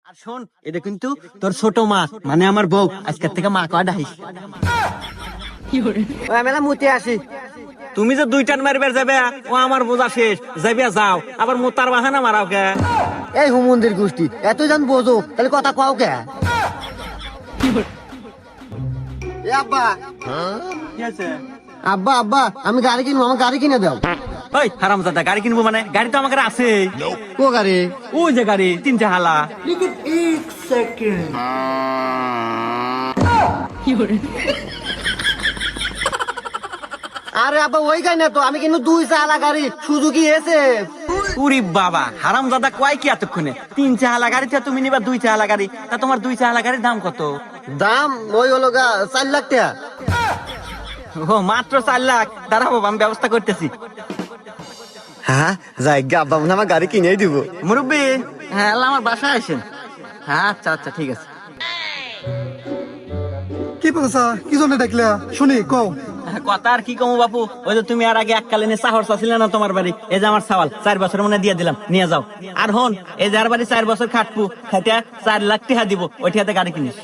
আর শোন, এটা কিন্তু তোর ছোট মা, মানে আমার বউ। আজকের থেকে মা কয়া ডাইস। মেলা মুতে আসি। তুমি যে দুই টান মারবে যাবে, ও আমার বোঝা শেষ যাবে, যাও আবার মোতার বাহানা মারাও কে? এই হুমন্দির গোষ্ঠী এত জান বোঝো, তাহলে কথা কও কে? এ আব্বা, কি আছে? আব্বা আব্বা আমি গাড়ি কিনবো, আমার গাড়ি কিনে দাও। ওই হারামজাদা, গাড়ি কিনবো মানে? গাড়ি তো আমার কাছে আছে। ও গাড়ি? ওই যে গাড়ি, তিনটে হালা। আরে আব্বা ওই গাড়ি না তো, আমি কিন্তু দুই চালা গাড়ি, সুজুকি এসে। উরি বাবা, হারামজাদা কয় কি এতক্ষণে? তিন চালা গাড়িতে তুমি নিবা দুই চালা গাড়ি, তা তোমার দুই চালা গাড়ির দাম কত? দাম ওই হলো গা 4 লাখ টাকা। ও মাত্র 4 লাখ? দাঁড়াবো, আমি ব্যবস্থা করতেছি। হ্যাঁ যাই গা, আব্বা মনে হয় আমার গাড়ি কিনেই দিব। মুরব্বী, হ্যাঁ আল্লাহ আমার বাসায় আসেন। হ্যাঁ আচ্ছা আচ্ছা ঠিক আছে। কি বলছা? কি জন্য ডাকলা শুনি কও। কথা আর কি কমু বাপু, ওই যে তুমি আর আগে এককালীন চাহর চাচ্ছিলে না তোমার বাড়ি, এই যে আমার চাওয়াল 4 বছর মনে দিয়ে দিলাম, নিয়ে যাও। আর হন, এই যার বাড়ি 4 বছর খাটবো, খাইটা 4 লাখ টাকা দিব, ওই টাকাতে গাড়ি কিনিস।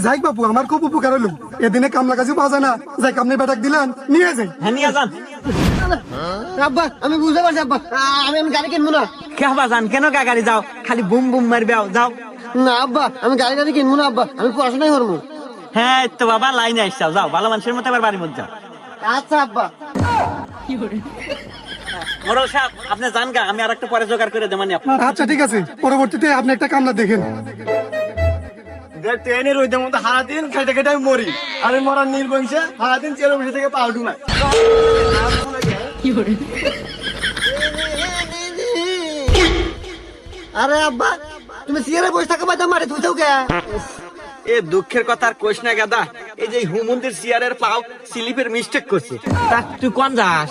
যাই বাপু, আমার খুব উপকার হলো। এদিনে কামলা কাজে পাওয়া যায় না, যাই কামনি বেটাক দিলেন, নিয়ে যাই। হ্যাঁ নিয়ে যান। আব্বা আমি বুঝতে পারছি আব্বা, আমি গাড়ি কিনবো না। কেবা যান কেন কা গাড়ি, যাও খালি বুম বুম মারবে, যাও। না আব্বা আমি গাড়ি গাড়ি কিনবো না আব্বা, আমি পড়াশোনাই করবো। হ্যাঁ এই তো বাবা, লাইনে আসছাও, যাও ভালো মানুষের মতো আবার বাড়ির মধ্যে যাও। আচ্ছা আব্বা। মোড়ল সাহেব আপনি যান গা, আমি আর একটা পরে জোগাড় করে দেবানি আপনার। আচ্ছা ঠিক আছে, পরবর্তীতে আপনি একটা কামলা দেখেন। ট্রেনের ওই মধ্যে সারাদিন খেটে খেটে আমি মরি, আমি মরার নির্বংশে সারাদিন চেয়ারের বসে থেকে পা উঠু না। আরে আব্বা তুমি চেয়ারে বসে থাকো, বাদ মারে তুই কে? এ দুঃখের কথা আর কোশ না গাদা, এই যে হুমন্দির চেয়ারের পাও স্লিপের মিস্টেক করছে। তা তুই কোন যাস?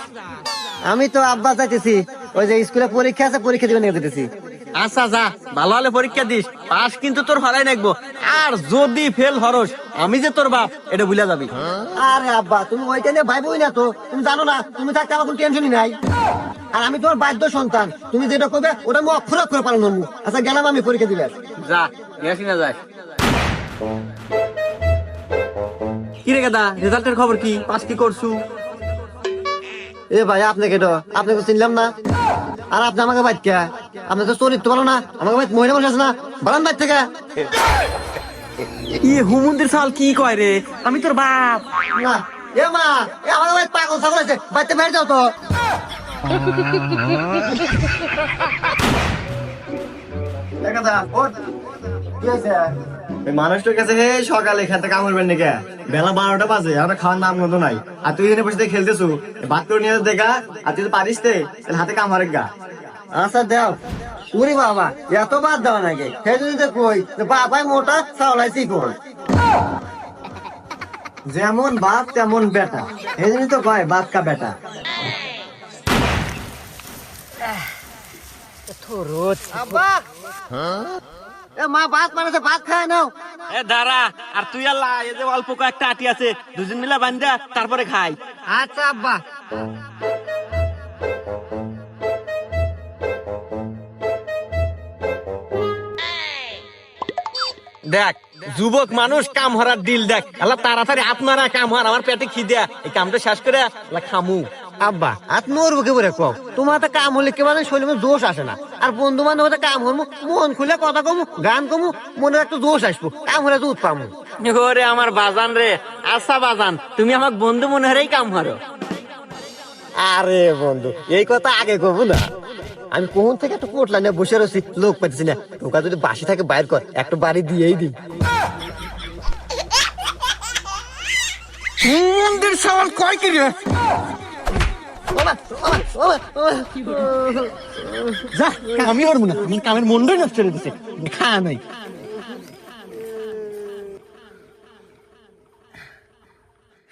আমি তো আব্বা যাইতেছি, ওই যে স্কুলে পরীক্ষা আছে, পরীক্ষা দিবে নিয়ে যেতেছি। আচ্ছা যা, ভালো হলে পরীক্ষা দিস, পাস কিন্তু তোর হলাই নাকবো। আর যদি ফেল হরস, আমি যে তোর বাপ এটা ভুলে যাবি। আরে আব্বা তুমি ওইটা নিয়ে ভাইবই না তো, তুমি জানো না তুমি থাকতে আমার কোনো টেনশনই নাই। আর আমি তোমার বাধ্য সন্তান, তুমি যেটা করবে ওটা আমি অক্ষরে অক্ষরে পালন করবো। আচ্ছা গেলাম আমি পরীক্ষা দিবে। যা গেছি না যায়। কি রে গাদা, রেজাল্টের খবর কি? পাস কি করছু? এ ভাই আপনাকে তো আপনাকে চিনলাম না। আর আপনি আমাকে বাইক কে? আপনি তো চরিত্র ভালো না, আমাকে বাইক মহিলা মানুষ আছে না, বারান বাইক থেকে। ই হুমন্দির সাল কি কয় রে, আমি তোর বাপ। না এ মা, এ আমাকে বাইক পাগল ছাগল আছে, বাইতে বের যাও তো। মানুষটার কাছে হে সকালে খেতে কামড়বেন নাকি, বেলা 12টা বাজে, আমরা খাওয়ার নাম গন্ধ নাই। আর তুই এখানে বসে খেলতেছু, ভাত করে নিয়ে দেখা। আর তুই পারিস তে, তাহলে হাতে কামড়ে গা। আচ্ছা দেও। উরি বাবা এত বাদ দাও নাকি? সেই জন্য তো কই বাবাই মোটা চাওলাই চিকন। যেমন বাপ তেমন বেটা, এই জন্যই তো কয় বাপ কা বেটা। আব্বা এ মা ভাত মানেছে, ভাত খায় নাও। এ দাঁড়া, আর তুই আল্লাহ, এই যে অল্প কয়েকটা আটি আছে, দুজন মিলা বান্ধা তারপরে খাই। আচ্ছা আব্বা। দেখ যুবক মানুষ কাম হরার দিল, দেখ আল্লাহ তাড়াতাড়ি আপনারা কাম হর, আমার পেটে খিদে, এই কামটা শেষ করে আল্লাহ খামু। আব্বা আত মরবো কে বলে কও, তোমার তো কাম হলে কে মানে শরীরে জোশ আসে না। আর বন্ধু বান্ধব কাম হরমু, মন খুলে কথা কমু, গান কমু, মনে একটু জোশ আসবো, কাম হলে দুধ পামু। ওরে আমার বাজান রে, আচ্ছা বাজান তুমি আমাকে বন্ধু মনে হরেই কাম হরো। আরে বন্ধু এই কথা আগে কবু না, আমি কোন থেকে একটু কোটলা নিয়ে বসে রয়েছি, লোক পাচ্ছি না। ওকা যদি বাসি থাকে বাইর কর, একটু বাড়ি দিয়েই দিই। মন্দির সওয়াল কয় কি রে? যা কামই হরবো না, আমি কামের মন্ডই নষ্ট করে দিছে, খা নাই।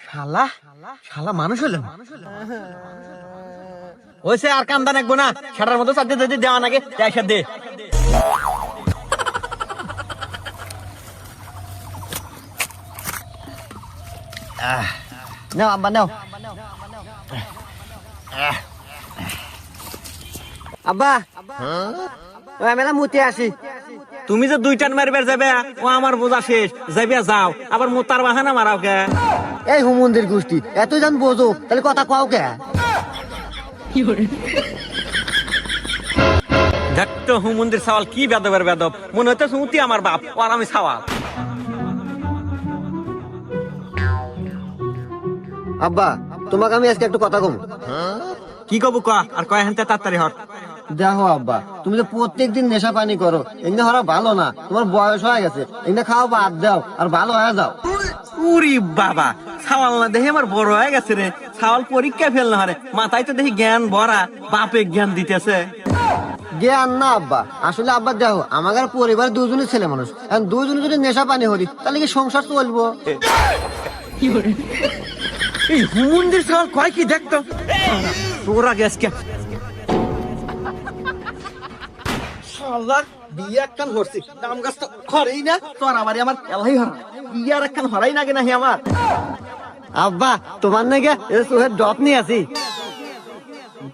শালা শালা মানুষ হলেন ওইসে, আর কান্দা নাকবো না, ছাড়ার মতো চারটে যদি দেওয়া নাগে একসাথে দে। নাও আব্বা নাও। আব্বা ওই আমি না মুতে আসি। তুমি যে 2 টান মারবে যাবে ও আমার বোঝা শেষ, যাবে যাও, আবার মোতার বাহানা মারাও কে? এই হুমন্দির গোষ্ঠী এত জান বোঝো তাহলে কথা কও কে? দেখতো হুমন্দির সওয়াল কি বেদবের বেদব, মনে হচ্ছে সুতি আমার বাপ আর আমি সওয়াল। আব্বা তোমাকে আমি আজকে একটু কথা কম। কি কবু ক, আর কয় হানতে তাড়াতাড়ি হট। দেখো আব্বা, তুমি তো প্রত্যেকদিন নেশা পানি করো, এগুলো হওয়া ভালো না, তোমার বয়স হয়ে গেছে, এগুলো খাও বাদ দাও আর ভালো হয়ে যাও। উরি বাবা, সওয়াল না দেখে আমার বড় হয়ে গেছে রে, সওয়াল পরীক্ষা ফেল না হারে, মাথায় তো দেখি জ্ঞান ভরা, বাপে জ্ঞান দিতেছে। জ্ঞান না আব্বা, আসলে আব্বা দেখো আমাদের পরিবার দুজনই ছেলে মানুষ, এখন দুজনে যদি নেশা পানি করি তাহলে কি সংসার চলবো? এই হুমন্দির সওয়াল কয় কি দেখতো, তোরা গ্যাস কে শালার বিয়ে একখান হরছি, দাম গাছ তো হরেই না, তোর আমারই আমার এলাই হরা, বিয়ার একখান হরাই না নাকি আমার। আব্বা তোমার নাকি সোহের ডপ নিয়ে আছি।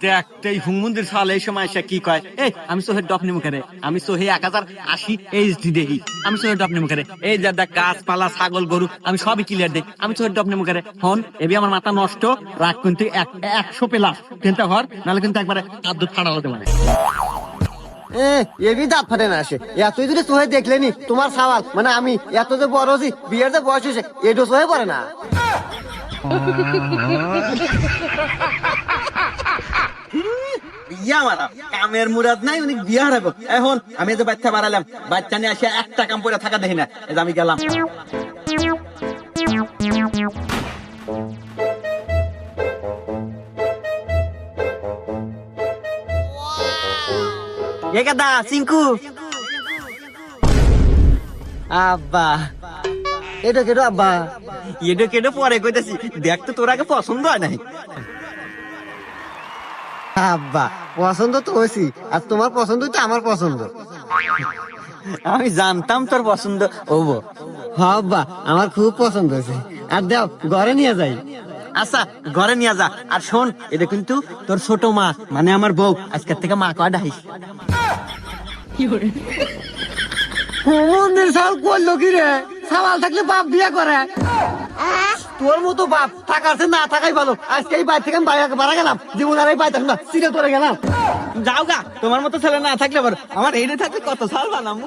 দেখতে হুমন্দির সাল এই সময় এসে কি কয়, এই আমি সোহের ডপ নিমু করে, আমি সোহে 1080 এইচডি দেখি, আমি সোহের ডপ নিমু করে, এই যে দেখ গাছপালা ছাগল গরু আমি সবই ক্লিয়ার দেখি, আমি সোহের ডপ নিমু করে। হন এবি আমার মাথা নষ্ট, রাগ কিন্তু 100 প্লাস কিন্তু ঘর, নাহলে কিন্তু একবারে হাত দুধ ফাড়া হতে পারে। এবি দাঁত ফাটে না আসে, এতই যদি সোহে দেখলেনি তোমার সওয়াল মানে আমি এত যে বড় হচ্ছি, বিয়ের যে বয়স হয়েছে এটো সোহে পড়ে না। বিয়া মারা কামের মুরাদ নাই, উনি বিয়া হারাবো। এখন আমি যে বাচ্চা বাড়ালাম, বাচ্চা নিয়ে আসে একটা কাম করে থাকা দেখি না, এই যে আমি গেলাম। একাদা চিঙ্কু আব্বা এটা কেটো আব্বা? এডো কেডো পরে কইতেছি, দেখ তো তোর আগে পছন্দ হয় নাই। আব্বা পছন্দ তো হয়েছি, আর তোমার পছন্দ তো আমার পছন্দ। আমি জানতাম তোর পছন্দ হবো। হ্যাঁ আব্বা আমার খুব পছন্দ হয়েছে, আর দাও ঘরে নিয়ে যাই। আচ্ছা ঘরে নিয়ে যা, আর শোন এটা কিন্তু তোর ছোট মা মানে আমার বউ, আজকের থেকে মা কয় ডাকিস। হুমন্দির সাল করলো কি রে? সাওয়াল থাকলে বাপ বিয়ে করে, তোর মতো বাপ থাকার চেয়ে না থাকাই ভালো। আজকে এই বাড়ি থেকে আমি বাড়া গেলাম, জীবন আর এই বাড়ি থাকলাম, সিরে তোরে গেলাম। যাও গা, তোমার মতো ছেলে না থাকলে আমার এইটা থাকলে কত সাল বানামু।